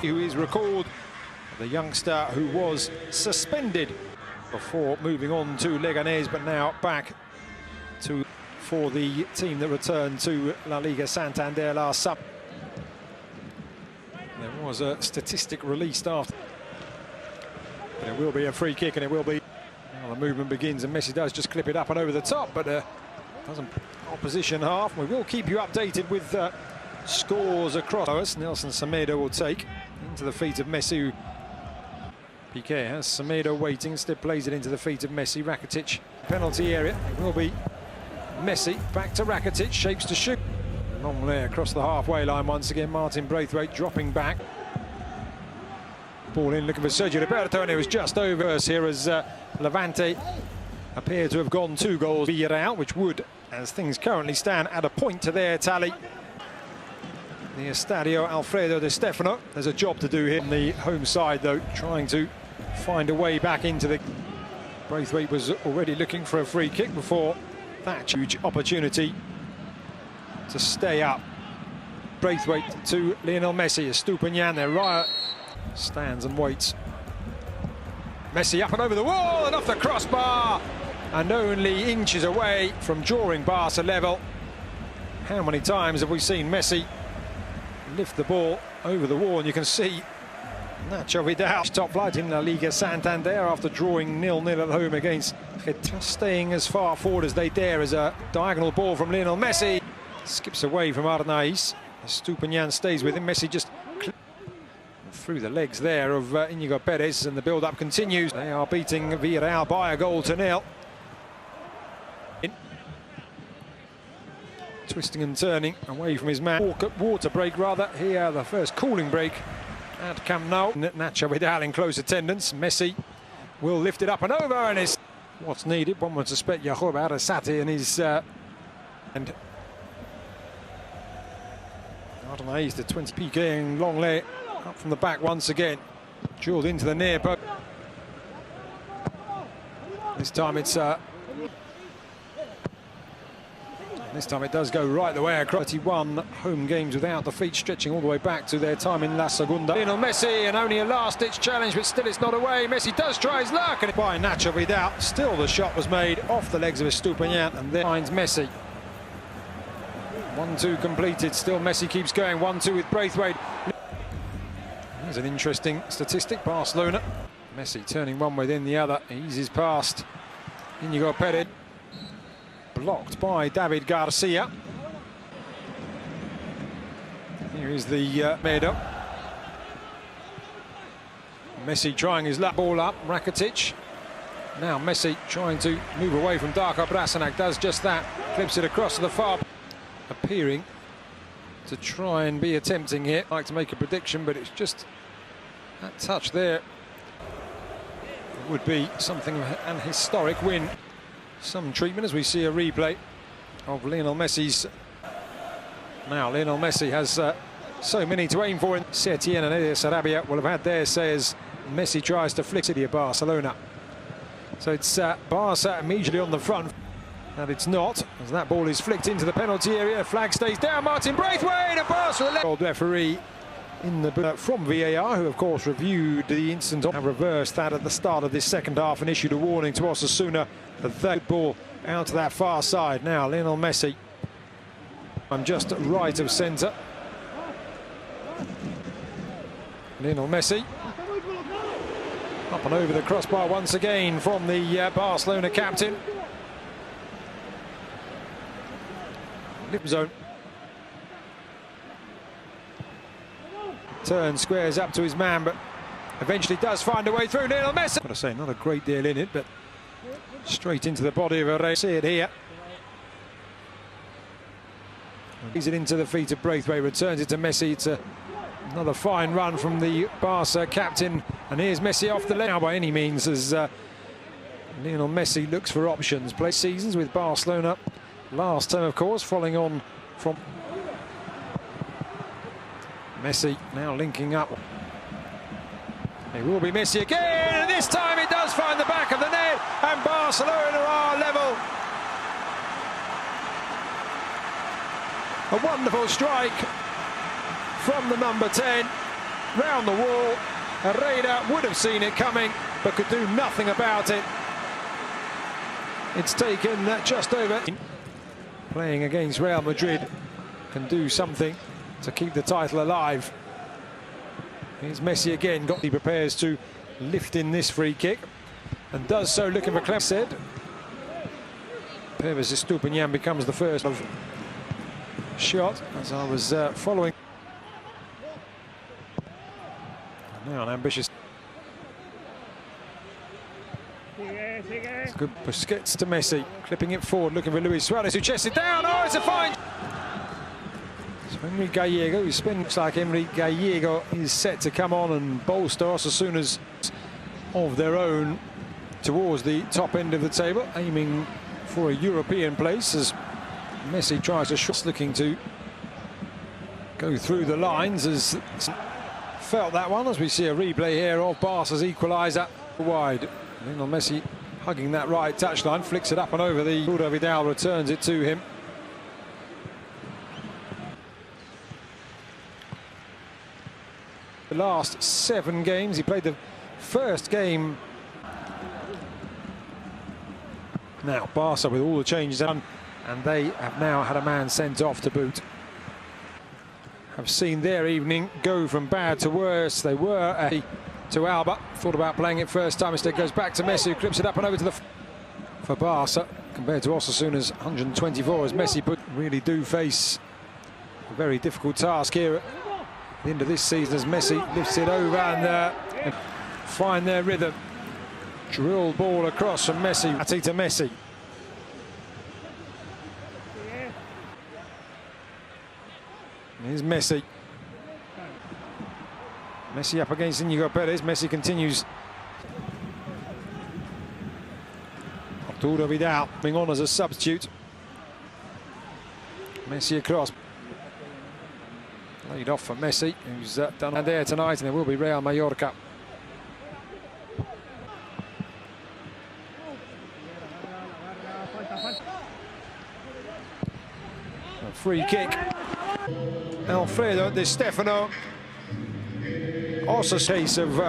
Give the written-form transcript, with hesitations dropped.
Who is recalled, the youngster who was suspended before moving on to Leganés, but now back for the team that returned to La Liga Santander last summer. There was a statistic released after. But it will be a free kick, and it will be. Well, the movement begins, and Messi does just clip it up and over the top, but doesn't opposition half. We will keep you updated with scores across us. Nelson Semedo will take into the feet of Messi. Piqué has Semedo waiting, instead plays it into the feet of Messi. Rakitic, penalty area. It will be Messi, back to Rakitic, shapes to shoot. Long there across the halfway line once again. Martin Braithwaite dropping back. Ball in, looking for Sergio Roberto, and it was just over us here as Levante appear to have gone 2 goals Villarreal, which would, as things currently stand, add a point to their tally. The Estadio Alfredo de Stefano. There's a job to do here on the home side, though, trying to find a way back into the... Braithwaite was already looking for a free kick before that huge opportunity to stay up. Braithwaite to Lionel Messi. Estupinian there, right, stands and waits. Messi up and over the wall and off the crossbar, and only inches away from drawing Barca level. How many times have we seen Messi lift the ball over the wall? And you can see Nacho Vidal, top flight in La Liga Santander, after drawing 0-0 at home against Getafe, staying as far forward as they dare, as a diagonal ball from Lionel Messi. Skips away from Arnaiz. Estupinian stays with him. Messi just through the legs there of Íñigo Pérez, and the build-up continues. They are beating Villarreal by 1-0. Twisting and turning away from his man. Water break rather here, the first cooling break at Camp Nou. Nacho Vidal in close attendance. Messi will lift it up and over, and it's what's needed. One would suspect Yahoub Arasati and his and Arnaiz, the 20 Piqué, and Longley up from the back once again. Jeweled into the near post. This time it's this time it does go right the way across. 31 home games without defeat, stretching all the way back to their time in La Segunda. Lionel Messi, and only a last-ditch challenge, but still it's not away. Messi does try his luck, and by Nacho Vidal. Still the shot was made off the legs of Estupinian, and there finds Messi. 1-2 completed. Still Messi keeps going. 1-2 with Braithwaite. There's an interesting statistic. Barcelona. Messi turning one way then the other. Eases past Íñigo Pérez. Blocked by David Garcia. Here is the Medo. Messi trying his luck. Ball up. Rakitic. Now Messi trying to move away from Darko Brasanac. Does just that. Clips it across to the far. Appearing to try and be attempting here. I'd like to make a prediction, but it's just that touch there. It would be something of an historic win. Some treatment as we see a replay of Lionel Messi's. Now Lionel Messi has so many to aim for, and Setien and Elias Sarabia will have had their say as Messi tries to flick City of Barcelona. So it's Barca immediately on the front, and it's not, as that ball is flicked into the penalty area. Flag stays down. Martin Braithwaite, and Barca old referee in the from VAR, who of course reviewed the incident, have reversed that at the start of this second half and issued a warning to Osasuna that that ball out to that far side. Now Lionel Messi, I'm just right of centre. Lionel Messi up and over the crossbar once again from the Barcelona captain. Lip zone. Turns, squares up to his man, but eventually does find a way through. Lionel Messi. Got to say, not a great deal in it, but straight into the body of a race. See it here. He's it into the feet of Braithwaite, returns it to Messi. It's another fine run from the Barca captain, and here's Messi off the left. Now, by any means, as Lionel Messi looks for options. Play seasons with Barcelona last term, of course, following on from Messi now linking up. It will be Messi again, and this time it does find the back of the net, and Barcelona are level. A wonderful strike from the number 10, round the wall. Herrera would have seen it coming, but could do nothing about it. It's taken just over. Playing against Real Madrid can do something to keep the title alive. Here's Messi again. He prepares to lift in this free kick and does so looking for Clem. Said Pervis Estupiñán becomes the first of shot as I was following. Now an ambitious. It's good. Busquets to Messi, clipping it forward, looking for Luis Suarez, who chests it down. Oh, it's a fine. So Enrique Gallego, who looks like Enrique Gallego is set to come on and bolster Osasuna's of their own towards the top end of the table, aiming for a European place as Messi tries to shot, looking to go through the lines. As felt that one, as we see a replay here of Barca's equaliser wide. Lionel Messi hugging that right touchline, flicks it up and over. The Arturo Vidal returns it to him. The last 7 games, he played the first game. Now Barca, with all the changes done, and they have now had a man sent off to boot, have seen their evening go from bad to worse. They were to Alba, thought about playing it first time, instead goes back to Messi, who clips it up and over to the for Barca, compared to Osasuna's 124, as Messi really do face a very difficult task here at the end of this season, as Messi lifts it over and find their rhythm. Drill ball across from Messi to Messi. Here's Messi. Messi up against Inigo Perez. Messi continues. Arturo Vidal being on as a substitute. Messi across. Laid off for Messi, who's done there tonight, and there will be Real Mallorca. A free kick. Alfredo Di Stefano. Also a case of